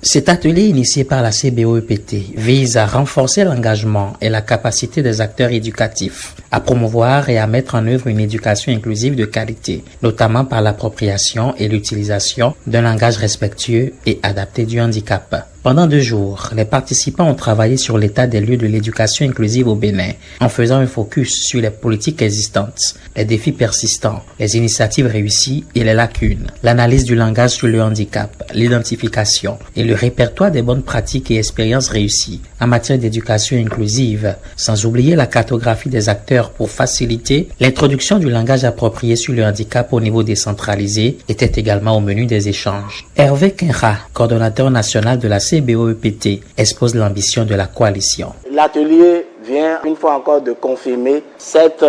Cet atelier initié par la CBOEPT vise à renforcer l'engagement et la capacité des acteurs éducatifs, à promouvoir et à mettre en œuvre une éducation inclusive de qualité, notamment par l'appropriation et l'utilisation d'un langage respectueux et adapté du handicap. Pendant 2 jours, les participants ont travaillé sur l'état des lieux de l'éducation inclusive au Bénin, en faisant un focus sur les politiques existantes, les défis persistants, les initiatives réussies et les lacunes, l'analyse du langage sur le handicap, l'identification et le répertoire des bonnes pratiques et expériences réussies en matière d'éducation inclusive, sans oublier la cartographie des acteurs pour faciliter l'introduction du langage approprié sur le handicap au niveau décentralisé, était également au menu des échanges. Hervé Kenra, coordonnateur national de la CBOEPT, expose l'ambition de la coalition. L'atelier vient une fois encore de confirmer cette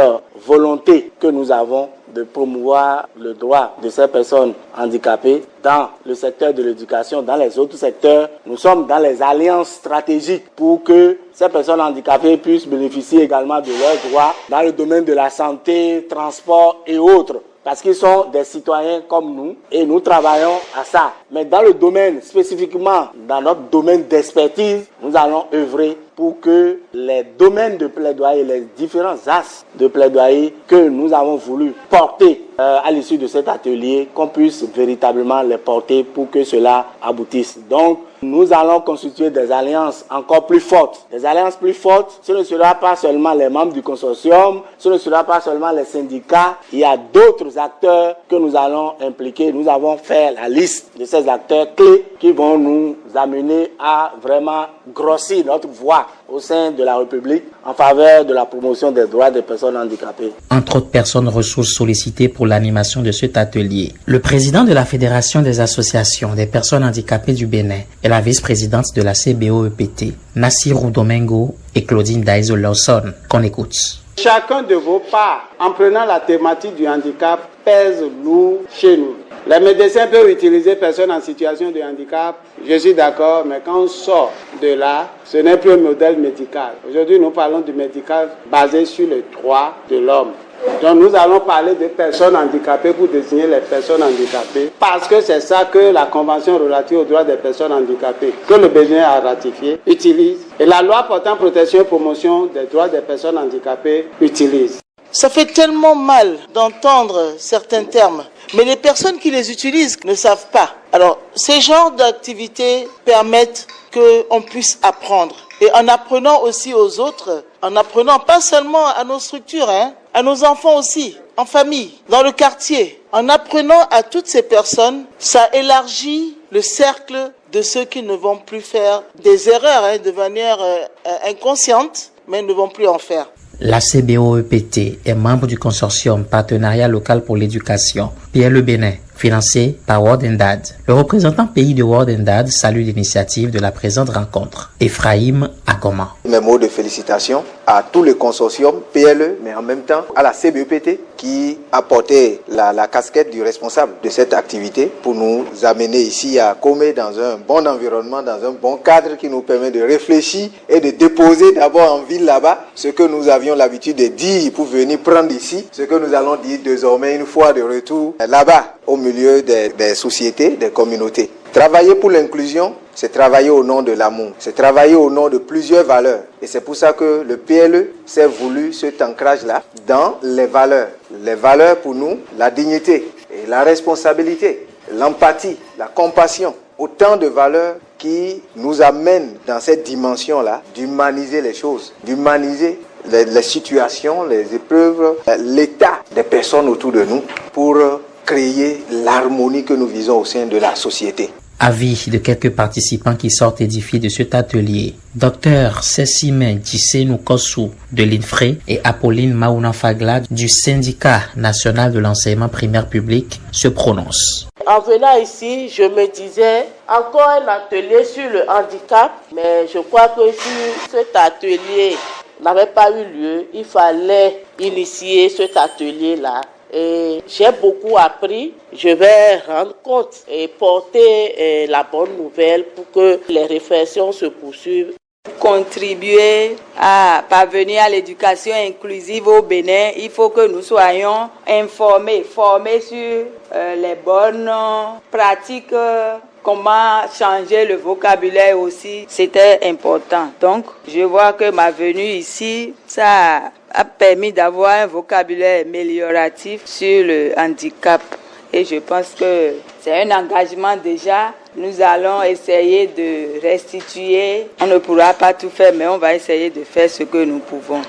volonté que nous avons de promouvoir le droit de ces personnes handicapées dans le secteur de l'éducation, dans les autres secteurs. Nous sommes dans les alliances stratégiques pour que ces personnes handicapées puissent bénéficier également de leurs droits dans le domaine de la santé, transport et autres. Parce qu'ils sont des citoyens comme nous et nous travaillons à ça. Mais dans le domaine, spécifiquement dans notre domaine d'expertise, nous allons œuvrer pour que les domaines de plaidoyer, les différents axes de plaidoyer que nous avons voulu porter à l'issue de cet atelier, qu'on puisse véritablement les porter pour que cela aboutisse. Donc, nous allons constituer des alliances encore plus fortes. Des alliances plus fortes, ce ne sera pas seulement les membres du consortium, ce ne sera pas seulement les syndicats. Il y a d'autres acteurs que nous allons impliquer. Nous avons fait la liste de ces acteurs clés qui vont nous amener à vraiment grossir notre voix au sein de la République en faveur de la promotion des droits des personnes handicapées. Entre autres personnes ressources sollicitées pour l'animation de cet atelier, le président de la Fédération des associations des personnes handicapées du Bénin et la vice-présidente de la CBOEPT, Nassirou Domingo et Claudine Daiso Lawson, qu'on écoute. Chacun de vos pas, en prenant la thématique du handicap, pèse lourd chez nous. Les médecins peuvent utiliser personnes en situation de handicap, je suis d'accord, mais quand on sort de là, ce n'est plus un modèle médical. Aujourd'hui, nous parlons du médical basé sur les droits de l'homme. Donc nous allons parler de personnes handicapées pour désigner les personnes handicapées parce que c'est ça que la Convention relative aux droits des personnes handicapées que le Bénin a ratifié utilise et la loi portant protection et promotion des droits des personnes handicapées utilise. Ça fait tellement mal d'entendre certains termes, mais les personnes qui les utilisent ne savent pas. Alors, ces genres d'activités permettent qu'on puisse apprendre. Et en apprenant aussi aux autres, en apprenant pas seulement à nos structures, à nos enfants aussi, en famille, dans le quartier, en apprenant à toutes ces personnes, ça élargit le cercle de ceux qui ne vont plus faire des erreurs de manière inconsciente, mais ne vont plus en faire. La CBOEPT est membre du consortium Partenariat local pour l'éducation, PLE Bénin, financé par World and Dad. Le représentant pays de World and Dad salue l'initiative de la présente rencontre. Ephraim Agoma. Mes mots de félicitations à tout le consortium PLE, mais en même temps à la CBOEPT qui a porté la casquette du responsable de cette activité pour nous amener ici à Comé dans un bon environnement, dans un bon cadre qui nous permet de réfléchir et de déposer d'abord en ville là-bas ce que nous avions l'habitude de dire pour venir prendre ici, ce que nous allons dire désormais une fois de retour là-bas au milieu des sociétés, des communautés. Travailler pour l'inclusion, c'est travailler au nom de l'amour, c'est travailler au nom de plusieurs valeurs. Et c'est pour ça que le PLE s'est voulu cet ancrage-là dans les valeurs. Les valeurs pour nous, la dignité et la responsabilité, l'empathie, la compassion. Autant de valeurs qui nous amènent dans cette dimension-là d'humaniser les choses, d'humaniser les situations, les épreuves, l'état des personnes autour de nous pour créer l'harmonie que nous visons au sein de la société. Avis de quelques participants qui sortent édifiés de cet atelier. Dr Sessime Djisenou Kossou de l'INFRE et Apolline Maouna Fagla du syndicat national de l'enseignement primaire public se prononcent. En venant ici, je me disais encore un atelier sur le handicap, mais je crois que si cet atelier n'avait pas eu lieu, il fallait initier cet atelier-là. Et j'ai beaucoup appris. Je vais rendre compte et porter la bonne nouvelle pour que les réflexions se poursuivent. Contribuer à parvenir à l'éducation inclusive au Bénin, il faut que nous soyons informés, formés sur les bonnes pratiques comment changer le vocabulaire aussi, c'était important. Donc, je vois que ma venue ici, ça a permis d'avoir un vocabulaire amélioratif sur le handicap. Et je pense que c'est un engagement déjà. Nous allons essayer de restituer. On ne pourra pas tout faire, mais on va essayer de faire ce que nous pouvons.